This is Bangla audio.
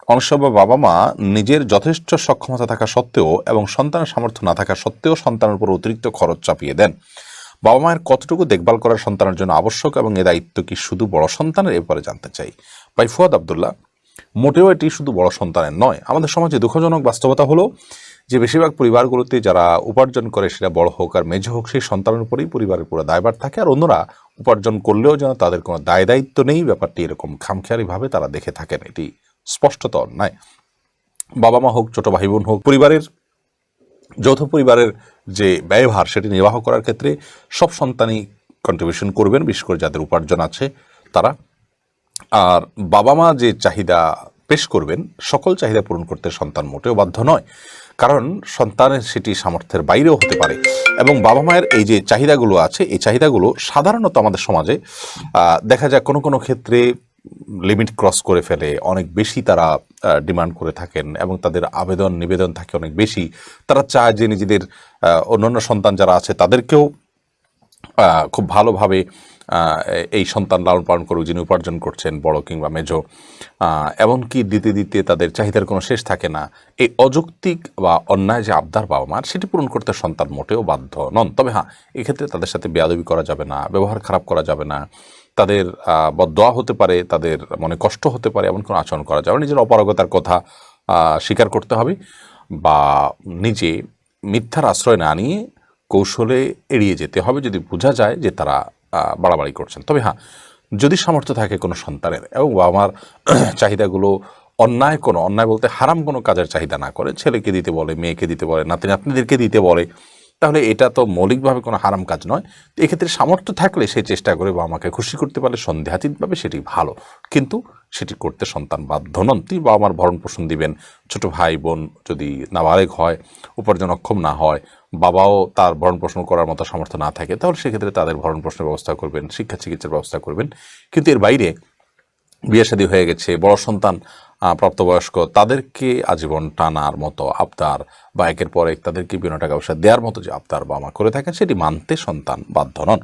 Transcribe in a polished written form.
অনেক সময় বাবা মা নিজের যথেষ্ট সক্ষমতা থাকা সত্ত্বেও এবং সন্তানের সামর্থ্য না থাকা সত্ত্বেও সন্তানের উপর অতিরিক্ত খরচ চাপিয়ে দেন। বাবা মায়ের কতটুকু দেখভাল করা সন্তানের জন্য আবশ্যক এবং এ দায়িত্ব কি শুধু বড় সন্তানের, এ ব্যাপারে জানতে চাই। ভাই ফুয়াদ আবদুল্লাহ, মোটেও এটি শুধু বড় সন্তানের নয়। আমাদের সমাজে দুঃখজনক বাস্তবতা হলো যে বেশিরভাগ পরিবারগুলোতে যারা উপার্জন করে, সেটা বড় হোক আর মেজ হোক, সেই সন্তানের উপরেই পরিবারের পুরো দায়ভার থাকে, আর অন্যরা উপার্জন করলেও যেন তাদের কোনো দায় দায়িত্ব নেই, ব্যাপারটি এরকম খামখেয়ালিভাবে তারা দেখে থাকেন। এটি স্পষ্টত অন্যায়। বাবা মা হোক, ছোট ভাই বোন হোক, পরিবারের যৌথ পরিবারের যে ব্যয়ভার সেটি নির্বাহ করার ক্ষেত্রে সব সন্তানই কন্ট্রিবিউশন করবেন, বিশেষ করে যাদের উপার্জন আছে তারা। আর বাবা মা যে চাহিদা পেশ করবেন, সকল চাহিদা পূরণ করতে সন্তান মোটেও বাধ্য নয়, কারণ সন্তানের সেটি সামর্থ্যের বাইরেও হতে পারে। এবং বাবা মায়ের এই যে চাহিদাগুলো আছে, এই চাহিদাগুলো সাধারণত আমাদের সমাজে দেখা যায় কোনো কোনো ক্ষেত্রে লিমিট ক্রস করে ফেলে, অনেক বেশি তারা ডিমান্ড করে থাকেন এবং তাদের আবেদন নিবেদন থাকে অনেক বেশি। তারা চায় যে নিজেদের অন্যান্য সন্তান যারা আছে তাদেরকেও খুব ভালোভাবে এই সন্তান লালন পালন করুক যিনি উপার্জন করছেন, বড় কিংবা মেজ। এমনকি দিতে দিতে তাদের চাহিদার কোনো শেষ থাকে না। এই অযৌক্তিক বা অন্যায় যে আবদার বাবা মার, সেটি পূরণ করতে সন্তান মোটেও বাধ্য নন। তবে হ্যাঁ, এক্ষেত্রে তাদের সাথে বেয়াদবি করা যাবে না, ব্যবহার খারাপ করা যাবে না, তাদের বদদোয়া হতে পারে, তাদের মনে কষ্ট হতে পারে, এমন কোনো আচরণ করা যাবে না। নিজের অপারগতার কথা স্বীকার করতে হবে, বা নিজে মিথ্যার আশ্রয় না নিয়ে কৌশলে এড়িয়ে যেতে হবে যদি বোঝা যায় যে তারা বাড়াবাড়ি করছেন। তবে হ্যাঁ, যদি সামর্থ্য থাকে কোনো সন্তানের এবং বাবা মার চাহিদাগুলো অন্যায় বলতে হারাম কোনো কাজের চাহিদা না করে, ছেলেকে দিতে বলে, মেয়েকে দিতে বলে, নাতি নাতনিদেরকে দিতে বলে, তাহলে এটা তো মৌলিকভাবে কোনো হারাম কাজ নয়। তো এক্ষেত্রে সামর্থ্য থাকলে সে চেষ্টা করে বাবা মাকে খুশি করতে পারলে সন্দেহাতীতভাবে সেটি ভালো, কিন্তু সেটি করতে সন্তান বাধ্য নন। তিনি বাবা মার ভরণ পোষণ দিবেন। ছোট ভাই বোন যদি নাবালেগ হয়, উপার্জন অক্ষম না হয়, বাবাও তার ভরণ পোষণ করার মতো সামর্থ্য না থাকে, তাহলে সেক্ষেত্রে তাদের ভরণ পোষণের ব্যবস্থা করবেন, শিক্ষা চিকিৎসার ব্যবস্থা করবেন। কিন্তু এর বাইরে বিয়ে শাদী হয়ে গেছে, বড় সন্তান প্রাপ্তবয়স্ক, তাদেরকে আজীবন টানার মতো আবদার বা একের পর এক তাদেরকে বিভিন্ন টাকা পয়সা দেওয়ার মতো যে আবদার বাবা মা করে থাকেন, সেটি মানতে সন্তান বাধ্য নন।